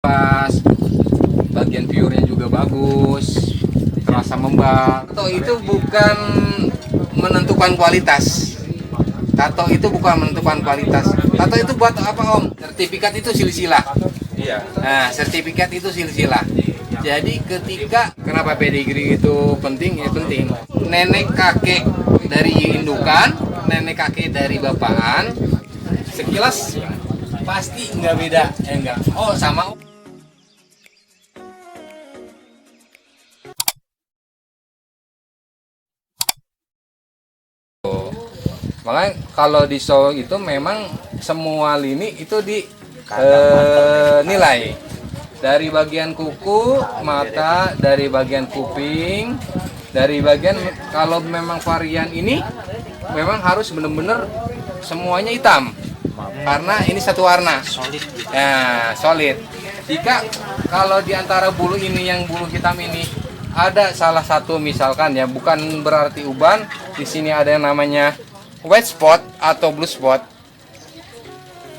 pas, bagian pure-nya juga bagus, terasa membak. Tato itu bukan menentukan kualitas. Tato itu bukan menentukan kualitas. Tato itu buat apa Om? Sertifikat itu silsilah. Iya. Nah, sertifikat itu silsilah. Jadi ketika kenapa pedigree itu penting? Ya penting. Nenek kakek dari indukan, nenek kakek dari bapaan, sekilas pasti nggak beda, enggak. Oh sama. Makanya kalau di show itu memang semua lini itu nilai dari bagian kuku, mata, dari bagian kuping, dari bagian kalau memang varian ini memang harus benar-benar semuanya hitam karena ini satu warna. Solid. Ya, solid. Jika kalau di antara bulu ini yang bulu hitam ini ada salah satu misalkan ya, bukan berarti uban, di sini ada yang namanya white spot atau blue spot.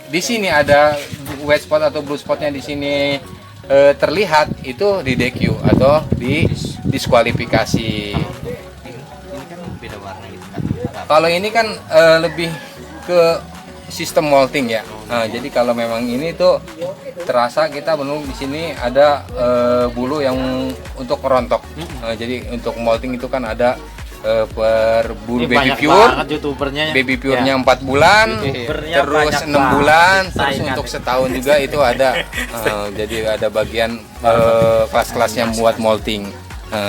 Di sini ada white spot atau blue spotnya di sini terlihat, itu di DQ atau di diskualifikasi. Ini kan beda warna gitu kan. Kalau ini kan lebih ke sistem molting ya. Nah, jadi kalau memang ini tuh terasa kita belum di sini ada bulu yang untuk rontok. Jadi untuk molting itu kan ada per bulu baby pure, baby purenya 4 bulan, terus 6 bulan, terus untuk setahun juga itu ada. Jadi ada bagian kelas-kelas yang buat molting.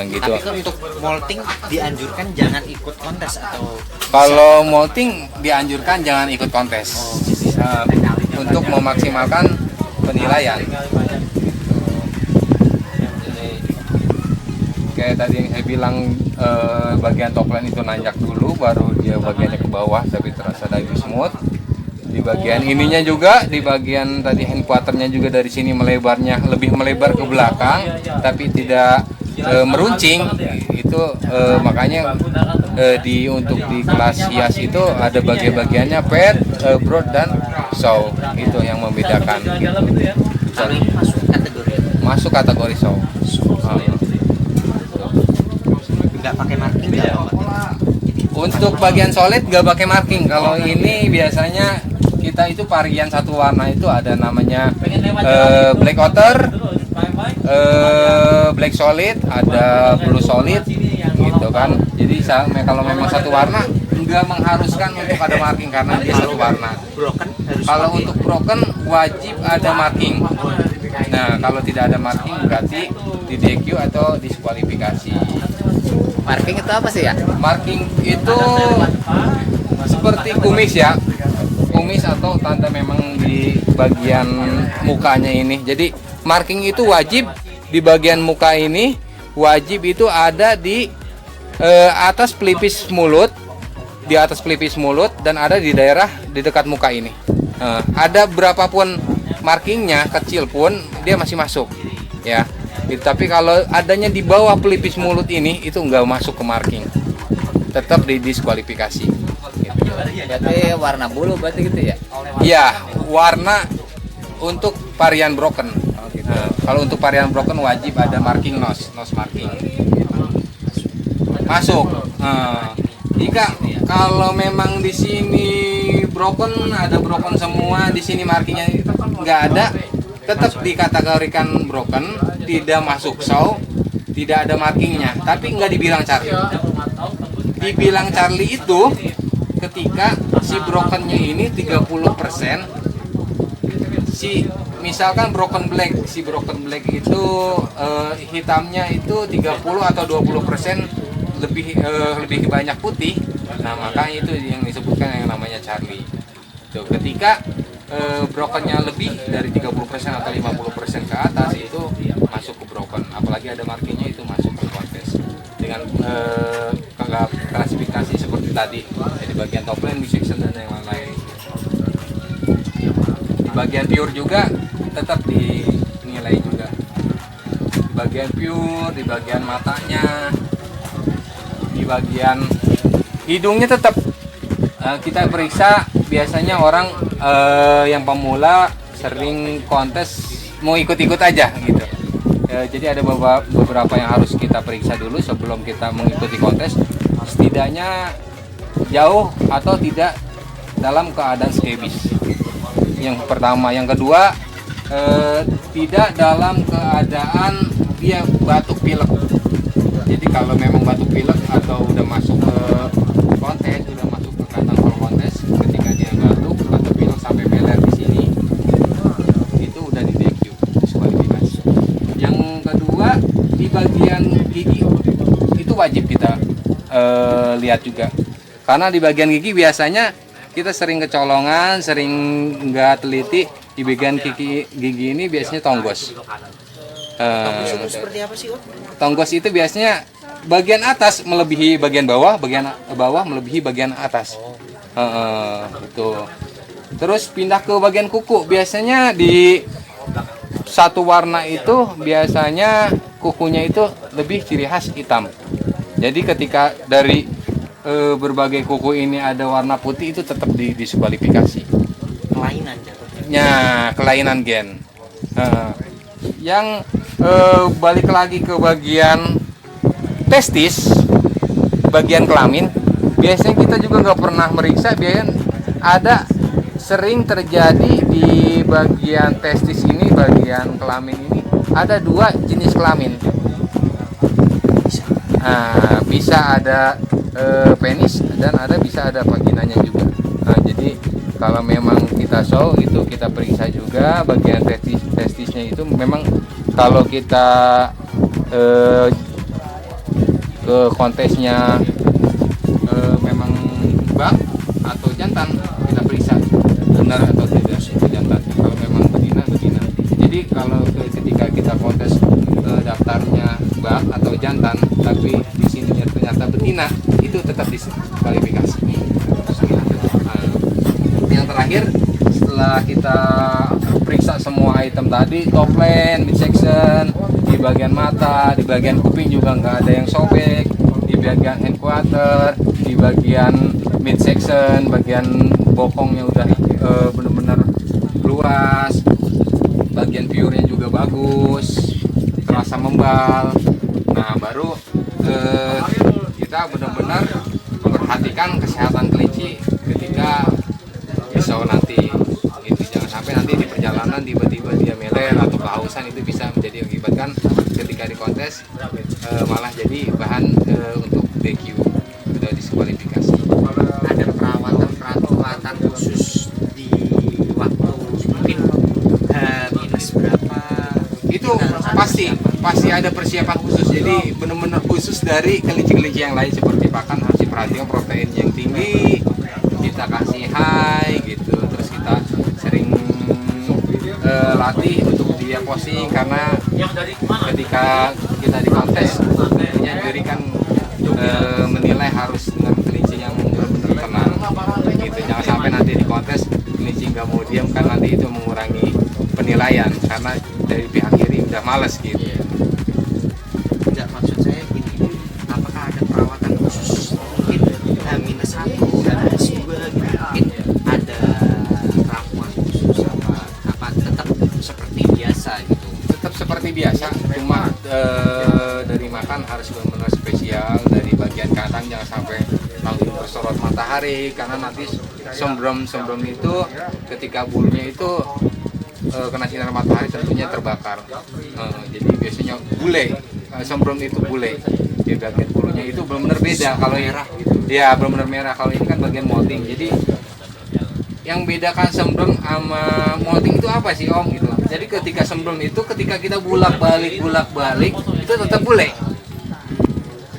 Gitu. Tapi kan untuk molting dianjurkan jangan ikut kontes atau kalau molting dianjurkan jangan ikut kontes untuk memaksimalkan penilaian. Kayak tadi yang saya bilang bagian topline itu nanjak dulu baru dia bagiannya ke bawah tapi terasa lebih smooth. Di bagian ininya juga, di bagian tadi hand quarternya juga dari sini melebarnya lebih melebar ke belakang tapi tidak meruncing. Itu makanya untuk di kelas hias itu ada bagian-bagiannya pet, broad dan show. Itu yang membedakan. kalau ini Masuk kategori show. nggak pakai marking nggak? Untuk bagian solid nggak pakai marking. Kalau ini biasanya kita itu varian satu warna itu ada namanya black otter, black solid, ada blue solid, gitu kan. Jadi kalau memang satu warna nggak mengharuskan untuk ada marking karena dia satu warna. Broken harus Kalau untuk broken wajib ada marking. Nah, kalau tidak ada marking berarti di DQ atau diskualifikasi. Marking itu apa sih ya? Marking itu seperti kumis ya, kumis atau tanda memang di bagian mukanya ini. Jadi marking itu wajib di bagian muka ini, wajib itu ada di atas pelipis mulut, di atas pelipis mulut dan ada di daerah di dekat muka ini. Ada berapapun markingnya kecil pun dia masih masuk, ya. Tapi kalau adanya di bawah pelipis mulut ini itu nggak masuk ke marking, tetap didiskualifikasi. Berarti warna bulu berarti gitu ya? Iya, warna untuk varian broken. Kalau untuk varian broken wajib ada marking nose marking. Masuk. Jika kalau memang di sini broken, ada broken semua, di sini markingnya nggak ada, tetap dikategorikan broken, tidak masuk show, tidak ada markingnya, tapi nggak dibilang Charlie. Dibilang Charlie itu ketika si brokennya ini 30%, misalkan broken black, si broken black itu hitamnya itu 30 atau 20% lebih banyak putih. Nah, makanya itu yang disebutkan yang namanya Charlie. Tuh, ketika brokennya lebih dari 30% atau 50% ke atas itu masuk ke broken, apalagi ada markingnya itu masuk ke kontes dengan klasifikasi seperti tadi. Jadi bagian top line, section dan yang lain-lain. Di bagian pure juga tetap dinilai juga. Di bagian pure, di bagian matanya, di bagian hidungnya tetap kita periksa. Biasanya orang yang pemula sering kontes mau ikut-ikut aja gitu. Jadi ada beberapa yang harus kita periksa dulu sebelum kita mengikuti kontes, setidaknya jauh atau tidak dalam keadaan skebis. Yang pertama, yang kedua tidak dalam keadaan dia batuk pilek. Jadi kalau memang batuk pilek atau udah masuk ke kontes, udah masuk ke kategori kontes, ketika dia batuk atau pilek sampai meler di sini, itu udah di DQ, diskualifikasi. Yang kedua, di bagian gigi itu wajib kita lihat juga, karena di bagian gigi biasanya kita sering kecolongan, sering nggak teliti. Di bagian gigi ini biasanya tonggos. Tonggos itu seperti apa sih, Om? Tonggos itu biasanya bagian atas melebihi bagian bawah melebihi bagian atas. Itu. Terus pindah ke bagian kuku. Biasanya di satu warna itu biasanya kukunya itu lebih ciri khas hitam. Jadi ketika dari berbagai kuku ini ada warna putih, itu tetap didiskualifikasi. Kelainan jatuhnya. Ya, kelainan gen. Yang balik lagi ke bagian testis, bagian kelamin, biasanya kita juga nggak pernah meriksa. Biasanya ada sering terjadi di bagian testis ini, bagian kelamin ini ada 2 jenis kelamin. Bisa ada penis dan bisa ada vaginanya juga. Jadi kalau memang kita show itu kita periksa juga bagian testisnya itu. Memang kalau kita ke kontesnya memang bak atau jantan, kita periksa benar atau tidak itu jantan. Kalau memang betina. Jadi kalau ketika kita kontes daftarnya bak atau jantan tapi di sininya ternyata betina, itu tetap diskualifikasi. Yang terakhir, setelah kita periksa semua item tadi, toplen, midsection, di bagian mata, di bagian kuping juga nggak ada yang sobek, di bagian hand quarter, di bagian midsection, bagian bokongnya udah benar-benar luas, bagian pure-nya juga bagus, terasa membal. Nah, baru kita benar-benar memperhatikan kesehatan kelinci ketika show nanti. Itu jangan sampai nanti di perjalanan tiba-tiba dia meler atau kehausan, itu bisa menjadi mengakibatkan ketika di kontes malah jadi bahan untuk DQ, sudah diskualifikasi. Ada perawatan khusus di waktu mungkin minus berapa? Itu pasti ada persiapan khusus. Jadi benar-benar khusus dari kelinci-kelinci yang lain, seperti pakan harus diperhatikan protein yang tinggi, kita kasih high gitu. Terus kita sering latih untuk dia posing, karena ketika kita di kontes punya juri kan menilai harus dengan kelinci yang benar-benar tenang gitu. Jangan sampai nanti di kontes kelinci nggak mau diam, kan nanti itu mengurangi penilaian karena dari pihak kiri udah males gitu. Enggak, maksud saya gini, apakah ada perawatan khusus mungkin H-1 dan H2 gitu, mungkin ada ramuan khusus apa tetap seperti biasa gitu? Tetap seperti biasa, cuma dari makan harus benar-benar spesial. Dari bagian kandang jangan sampai langsung bersorot matahari, karena nanti sembrom itu ketika bulunya itu kena sinar matahari tentunya terbakar. Jadi biasanya bule, sembrom itu bule. Di bagian bulunya itu benar-benar beda. Kalau merah gitu. Ya, benar-benar merah. Kalau ini kan bagian molting. Jadi yang bedakan sembrom sama molting itu apa sih, Om? Gitu. Jadi ketika sembrom itu ketika kita bulak-balik itu tetap bule.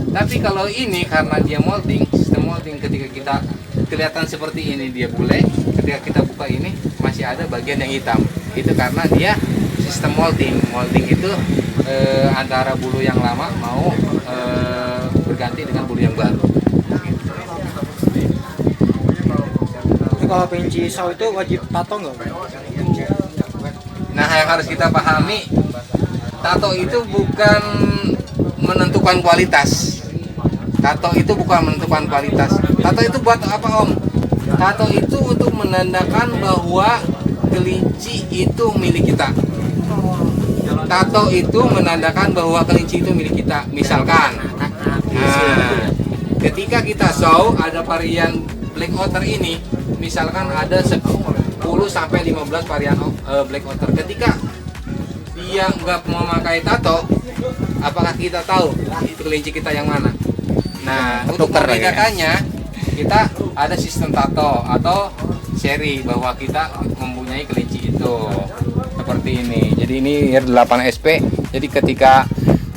Tapi kalau ini karena dia molting, sistem molting, ketika kita kelihatan seperti ini dia bule, ketika kita buka ini masih ada bagian yang hitam. Itu karena dia sistem molting. Molting itu antara bulu yang lama mau berganti dengan bulu yang baru. Kalau kelinci saw itu wajib tato nggak? Nah, yang harus kita pahami, tato itu bukan menentukan kualitas. Tato itu bukan menentukan kualitas. Tato itu buat apa, Om? Tato itu untuk menandakan bahwa kelinci itu milik kita. Tato itu menandakan bahwa kelinci itu milik kita. Misalkan, ketika kita show ada varian black otter ini, misalkan ada 10 sampai 15 varian black otter. Ketika dia nggak memakai tato, apakah kita tahu itu kelinci kita yang mana? Nah, untuk membedakannya kita ada sistem tato atau seri bahwa kita mempunyai kelinci itu seperti ini. Jadi ini R8SP. Jadi ketika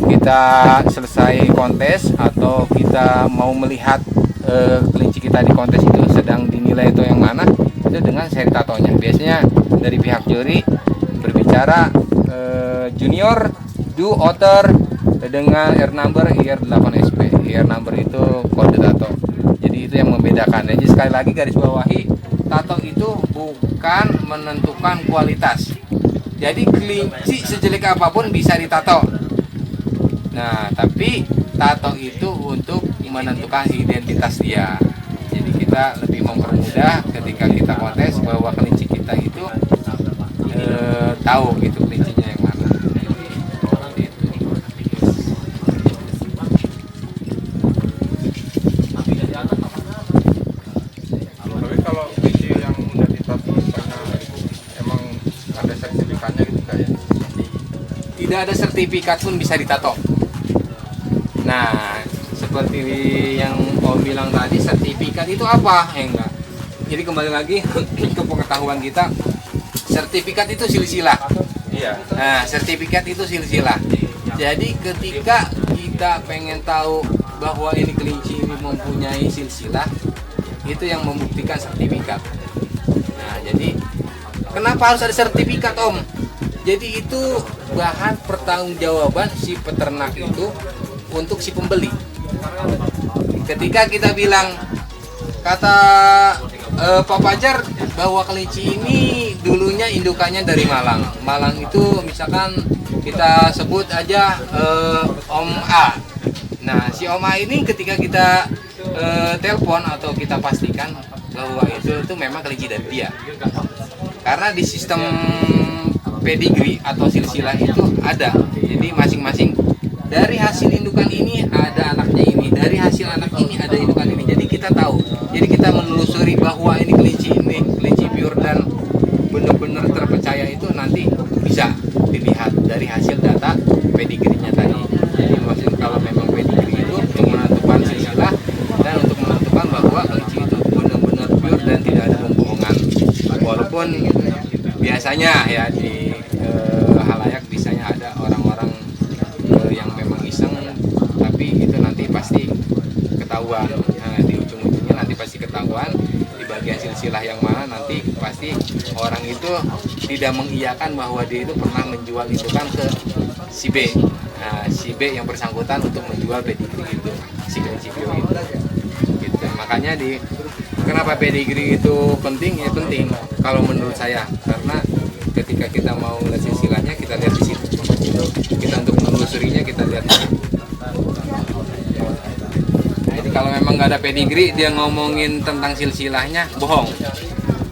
kita selesai kontes atau kita mau melihat kelinci kita di kontes itu sedang dinilai itu yang mana, itu dengan seri tatonya. Biasanya dari pihak juri berbicara junior do otter dengan R number IR8SP. IR number itu kode tato. Jadi itu yang membedakan. Jadi sekali lagi garis bawahi, tato itu bukan menentukan kualitas. Jadi kelinci sejelek apapun bisa ditato. Nah, tapi tato itu untuk menentukan identitas dia. Jadi kita lebih mempermudah ketika kita kontes bahwa kelinci kita itu tahu gitu kelincinya yang mana. Tapi kalau kelinci yang udah ditato karena emang ada sertifikatnya gitu kayak Tidak ada sertifikat pun bisa ditato. Nah, seperti yang Om bilang tadi, sertifikat itu apa? Enggak. Jadi kembali lagi ke pengetahuan kita, sertifikat itu silsilah. iya. Nah, sertifikat itu silsilah. Jadi ketika kita pengen tahu bahwa ini kelinci ini mempunyai silsilah, itu yang membuktikan sertifikat. Nah, jadi kenapa harus ada sertifikat, Om? Jadi itu bahan pertanggungjawaban si peternak itu untuk si pembeli. Ketika kita bilang, kata Pak Fajar bahwa kelinci ini dulunya indukannya dari Malang. Malang itu misalkan kita sebut aja Om A. Nah, si Om A ini ketika kita telepon atau kita pastikan bahwa itu memang kelinci dari dia. Karena di sistem pedigree atau silsilah itu ada. Jadi masing-masing dari hasil indukan ini ada anaknya ini, dari hasil anak ini ada indukan ini. Jadi kita tahu. Jadi kita menelusuri bahwa ini kelinci pure dan benar-benar terpercaya itu nanti bisa dilihat dari hasil data pedigree-nya tadi. Jadi maksudnya kalau memang pedigree itu untuk menentukan silsilah dan untuk menentukan bahwa kelinci itu benar-benar pure dan tidak ada pembohongan. Walaupun biasanya ya di halayak biasanya ada orang-orang yang memang iseng, tapi itu nanti pasti ketahuan. Nah, di ujung-ujungnya nanti pasti ketahuan di bagian silsilah yang mana, nanti pasti orang itu tidak mengiyakan bahwa dia itu pernah menjual itu kan ke si B. Nah, si B yang bersangkutan untuk menjual pedigree itu, si kelinci pure itu. Gitu. Makanya kenapa pedigree itu penting? Ya penting kalau menurut saya, karena ketika kita mau lihat silsilahnya kita lihat di situ. Kita untuk menelusurinya kita lihat di situ. Jadi kalau memang nggak ada pedigree, dia ngomongin tentang silsilahnya bohong.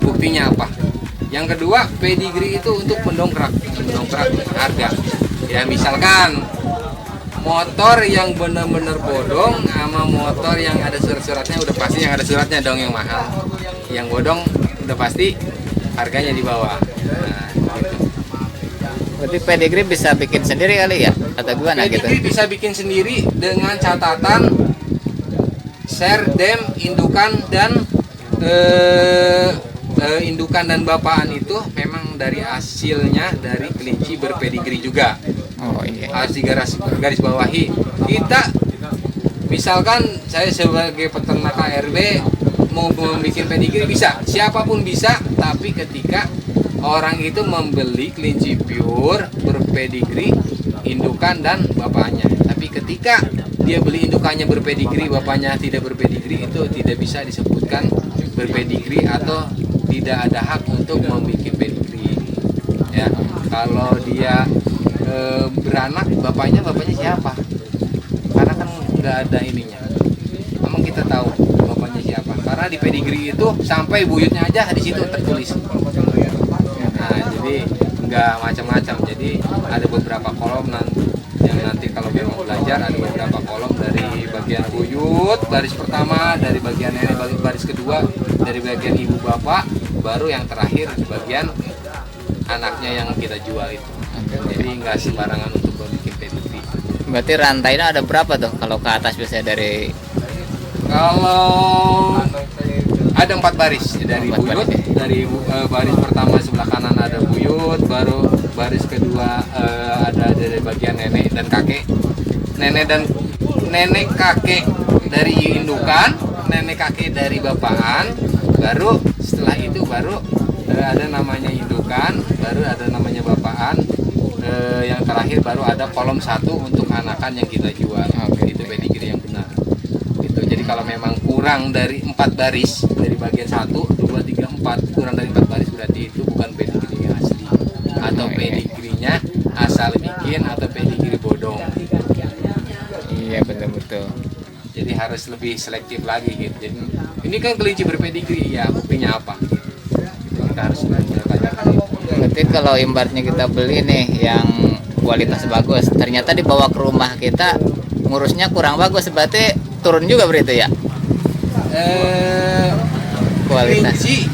Buktinya apa? Yang kedua, pedigree itu untuk mendongkrak harga. Ya misalkan motor yang benar-benar bodong sama motor yang ada surat-suratnya, udah pasti yang ada suratnya dong yang mahal. Yang bodong udah pasti harganya di bawah. Nah, gitu. Berarti pedigree bisa bikin sendiri kali ya? Atau gimana gitu? Pedigree bisa bikin sendiri dengan catatan share, dem, indukan dan indukan dan bapaan itu memang dari hasilnya dari kelinci berpedigree juga. Oh iya. Harus garis bawahi. Kita misalkan saya sebagai peternak KRB mau membuat pedigree bisa, siapapun bisa, tapi ketika orang itu membeli kelinci pure berpedigree indukan dan bapaknya. Tapi ketika dia beli indukannya berpedigree, bapaknya tidak berpedigree, itu tidak bisa disebutkan berpedigree atau tidak ada hak untuk membuat pedigree. Ya, kalau dia beranak, bapaknya siapa? Karena kan nggak ada ininya. Emang kita tahu bapaknya siapa? Karena di pedigree itu sampai buyutnya aja di situ tertulis. Nah, Jadi nggak macam-macam. Jadi ada beberapa kolom yang nanti kalau memang belajar ada beberapa kolom dari bagian buyut baris pertama, dari bagian nenek baris kedua, dari bagian ibu bapak, baru yang terakhir di bagian anaknya yang kita jual itu. Jadi nggak sembarangan untuk bikin pedigree. Berarti rantainya ada berapa tuh kalau ke atas biasanya dari Kalau ada 4 baris dari Empat buyut, baris, ya? dari baris pertama sebelah kanan ada buyut, baru baris kedua ada dari bagian nenek dan kakek. Nenek kakek dari indukan, nenek kakek dari bapakan, baru setelah itu baru ada namanya indukan, baru ada namanya bapakan. Yang terakhir baru ada kolom 1 untuk anakan yang kita jual. Itu pedigree yang benar. Itu jadi kalau memang kurang dari 4 baris dari bagian 1, 2, 3, 4 kurang dari 4 baris berarti itu bukan pedigree yang asli atau pedigree-nya asal bikin atau pedigree bodong. iya betul-betul. Jadi harus lebih selektif lagi gitu. Jadi ini kan kelinci berpedigree, ya buktinya apa? Kita harus bertanya. Berarti kalau ibaratnya kita beli nih yang kualitas bagus, ternyata dibawa ke rumah kita ngurusnya kurang bagus, berarti turun juga berarti ya kualitas. Kelinci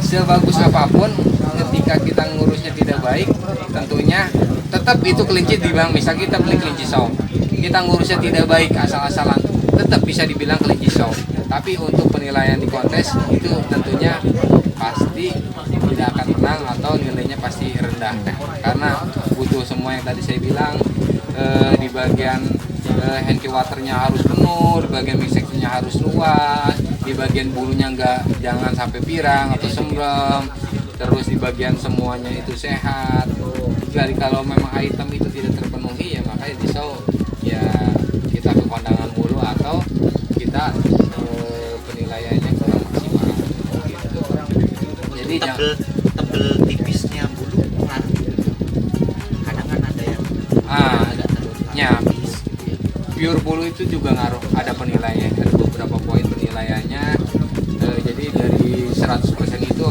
sebagus apapun ketika kita ngurusnya tidak baik, tentunya tetap itu kelinci dibilang, misal kita beli kelinci show, kita ngurusnya tidak baik asal-asalan, tetap bisa dibilang kelinci show. Tapi untuk penilaian di kontes itu tentunya pasti tidak akan menang atau nilainya pasti rendah, karena butuh semua yang tadi saya bilang. Di bagian handky waternya harus penuh, di bagian mix sectionnya harus luas, di bagian bulunya jangan sampai pirang atau sembrem, terus di bagian semuanya itu sehat. Jadi kalau memang item itu tidak terpenuhi, ya makanya di show ya kita ke kondangan mulu atau kita penilaiannya kurang maksimal gitu. Jadi Tebel tipisnya bulu ngaruh. Kadang kan ada yang agak ya, pure bulu itu juga ngaruh, ada penilaiannya, ada beberapa poin penilaiannya. Jadi dari 100% itu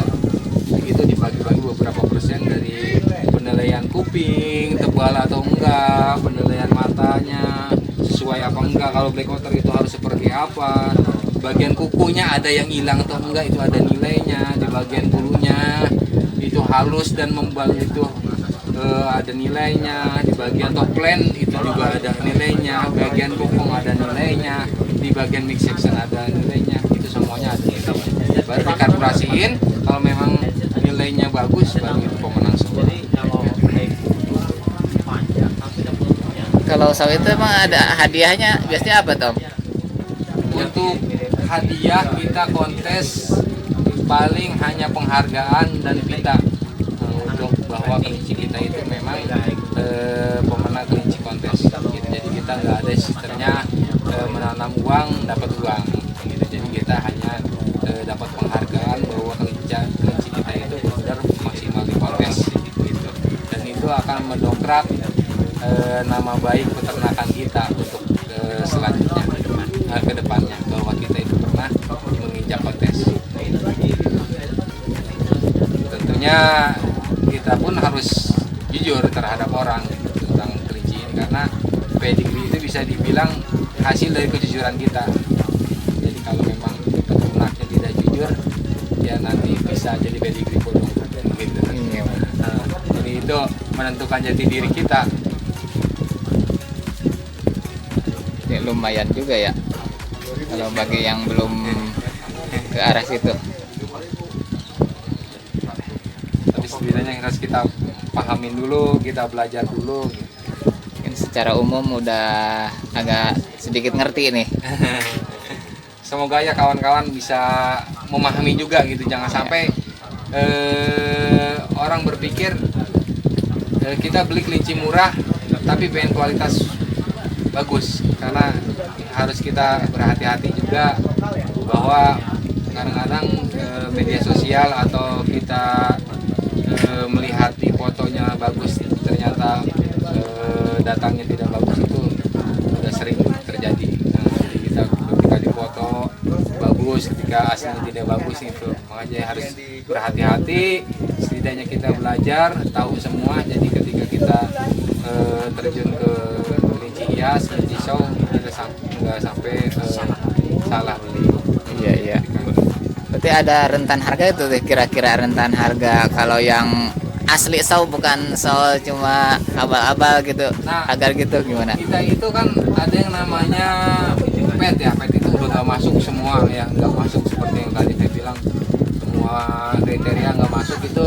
dibagi-bagi beberapa persen dari penilaian kuping tebal atau enggak, penilaian matanya sesuai apa enggak, kalau black water itu harus seperti apa, bagian kukunya ada yang hilang atau enggak itu ada nilainya, di bagian bulunya itu halus dan membal itu ada nilainya, di bagian top plane itu juga ada nilainya, bagian bokong ada nilainya, di bagian mix section ada nilainya, itu semuanya ada nilainya. Baru dikalkulasiin, kalau memang nilainya bagus baru itu pemenang semua. Kalau sawit itu emang ada hadiahnya biasanya apa Tom? Untuk hadiah kita kontes paling hanya penghargaan dan pita, untuk bahwa kelinci kita itu memang pemenang kelinci kontes gitu. Jadi kita nggak ada sistemnya menanam uang dapat uang gitu. Jadi kita hanya dapat penghargaan bahwa kelinci kita itu benar maksimal di kontes gitu. Dan itu akan mendongkrak nama baik peternakan kita untuk selanjutnya ke depannya, bahwa kita itu pernah menginjak kontes. Tentunya kita pun harus jujur terhadap orang tentang kelinci ini, karena pedigree itu bisa dibilang hasil dari kejujuran kita. Jadi kalau memang peternaknya tidak jujur, ya nanti bisa jadi pedigree bodong gitu. Jadi itu menentukan jati diri kita. Ya, lumayan juga ya kalau bagi yang belum ke arah situ. Tapi setidaknya harus kita pahamin dulu, kita belajar dulu. Mungkin secara umum udah agak sedikit ngerti nih. Semoga ya kawan-kawan bisa memahami juga gitu, jangan sampai orang berpikir kita beli kelinci murah tapi pengen kualitas bagus, karena harus kita berhati-hati juga bahwa kadang-kadang media sosial atau kita melihat di fotonya bagus ternyata datangnya tidak bagus, itu sudah sering terjadi. Jadi kita ketika di foto bagus, ketika aslinya tidak bagus itu, makanya harus berhati-hati. setidaknya kita belajar tahu semua, jadi ketika kita terjun ke kelinci hias, kelinci show, kita nggak sampai salah beli. Iya iya. Berarti ada rentan harga itu tuh, kira-kira rentan harga kalau yang asli show, bukan show cuma abal-abal gitu, Nah, agar gitu gimana? Kita itu kan ada yang namanya pet ya, pet itu udah nggak masuk semua ya, nggak masuk seperti yang tadi saya bilang, semua kriteria nggak masuk. Itu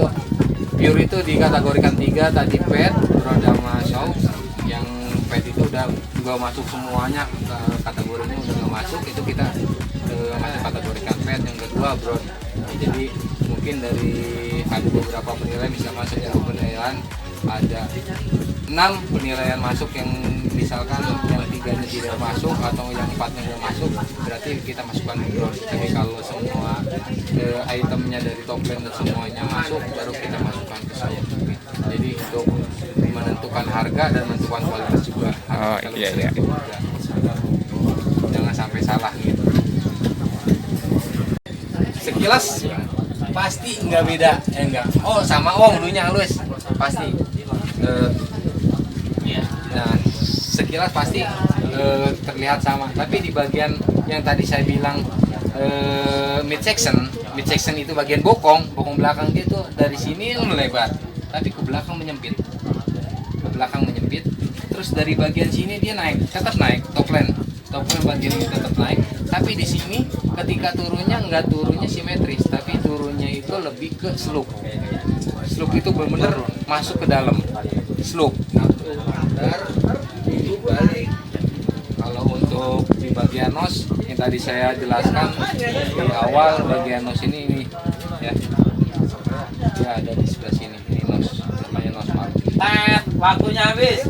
pure itu dikategorikan 3 tadi, pet, broad sama show. Yang pet itu udah nggak masuk semuanya, kategorinya udah nggak masuk, itu kita masih kategorikan pet. Yang kedua broad, jadi mungkin dari ada beberapa penilaian, misalkan secara penilaian ada 6 penilaian masuk, yang misalkan yang 3-nya tidak masuk atau yang 4-nya tidak masuk, berarti kita masukkan broad. Tapi kalau semua itemnya dari topline dan semuanya masuk, baru kita masukkan ke show. Jadi untuk menentukan harga dan menentukan kualitas juga Oh, harus iya, selektif juga. Jangan sampai salah gitu. Sekilas pasti nggak beda, enggak. Oh, sama dulunya halus pasti. Nah, sekilas pasti terlihat sama. Tapi di bagian yang tadi saya bilang mid section itu bagian bokong belakang dia tuh dari sini melebar, tapi ke belakang menyempit. Terus dari bagian sini dia tetap naik topline bagian ini tetap naik, tapi di sini ketika turunnya nggak turunnya simetris, tapi turunnya itu lebih ke slope itu benar-benar masuk ke dalam slope. Kalau untuk di bagian nos yang tadi saya jelaskan di awal, bagian nos ini ya, dia ada di sebelah sini, ini nos, namanya nos mark. Waktunya habis.